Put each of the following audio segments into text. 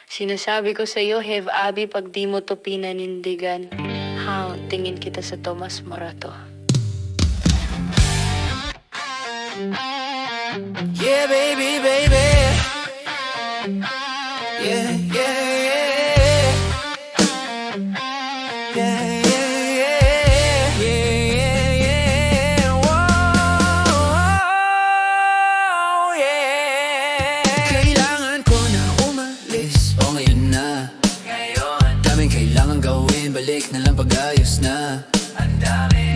Sinasabi ko sa'yo, Hev Abi, pag di mo to pinanindigan, tingin kita sa Tomas Morato. Yeah, baby, baby. Yeah, yeah, yeah. Yeah, yeah, yeah. Yeah, yeah, yeah. Whoa, yeah. Kailangan ko na umalis. O ngayon na. Daming kailangan gawin. Balik na lang pag-ayos na.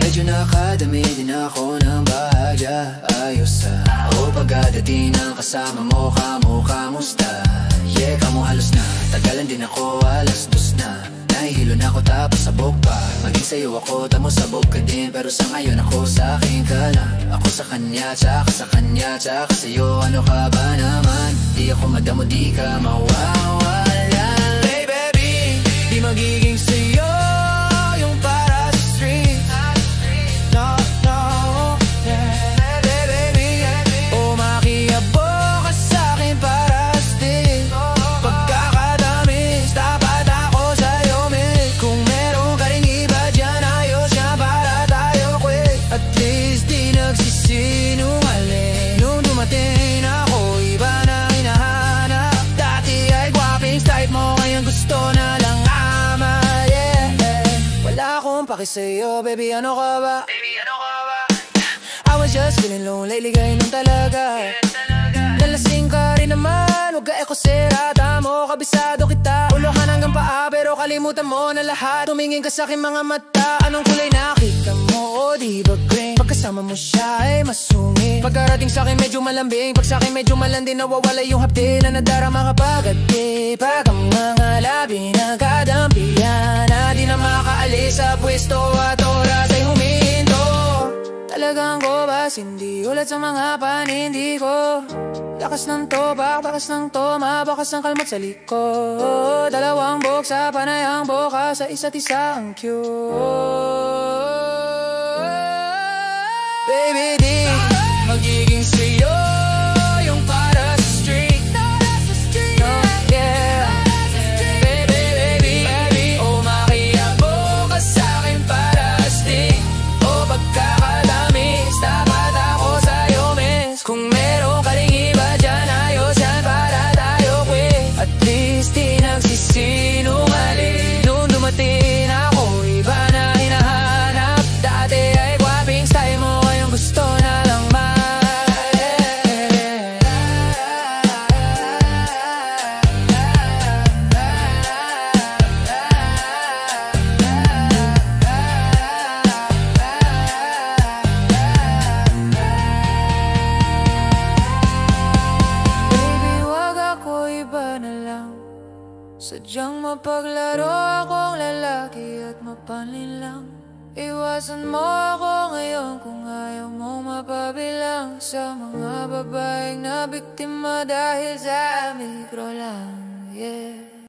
Medyo nakadami din ako ng bahagya. Ayos o pagkadating ng kasama mo, kamusta? Yeah, kamo halos na. Tagalan din ako, alas 2 na. Nahihilo na ako tapos sabog pa. Maging sa'yo ako, tamo sabog ka din. Pero sa ngayon ako, sa akin ka lang. Ako sa kanya, tsaka sa kanya, tsaka sa'yo. Ano ka ba naman? Di ako madamo, di ka mawawala. Hey baby, di magiging sa'yo yung para sa street. No, no, yeah. Hey baby, oh makiabo ka sa'kin para stick. Pagkakatamis, dapat ako sa'yo, miss. Kung meron ka rin iba dyan, ayos yan para tayo quick. At least di nagsisinungaling. Nung dumating ako, iba na hinahanap. Dati ay guwaping type mo, ngayon gusto na lang ama, yeah. Wala akong paki sa'yo, baby, ano ka ba? I was just feeling low lately, ganyan talaga. Nalasing ka rin naman, huwag ka ekosera mo, kabisado kita. Ulohan hanggang paa, pero kalimutan mo na lahat. Tumingin ka sa'kin mga mata, anong kulay nakita mo? O di ba green? Pagkasama mo siya ay masungit. Pagkarating sa'kin medyo malambing, pag sa'kin medyo malanding, nawawala yung hapdi na nadarama kapag ati. Pag ang mga labi nagkadampihan, na di na makaalis sa pwesto at oras ay huminto. Talagang gobas, hindi ulat sa mga panindi ko. Lakas ng tobak, bakas ng toma, bakas ng kalmot sa likod. Dalawang buksa, panayang buka, sa isa't isa ang cute. Baby, di magiging sa'yo yung para sa street. No, yeah. Baby, baby, baby, oh makiabo ka sa'kin para stick. O pagkakatamis, dapat ako sa'yo, miss. Kung meron ka rin iba dyan, ayos yan para tayo quick. At least di nagsisinungaling. Nung dumating ako, iba na hinahanap. Dati ay guwaping style mo, ngayon gusto na lang sadyang mapaglaro akong lalaki at mapanlinlang. Iwasan mo ako ngayon kung ayaw mong mapabilang sa mga babaeng na biktima dahil sa mikro lang, yeah.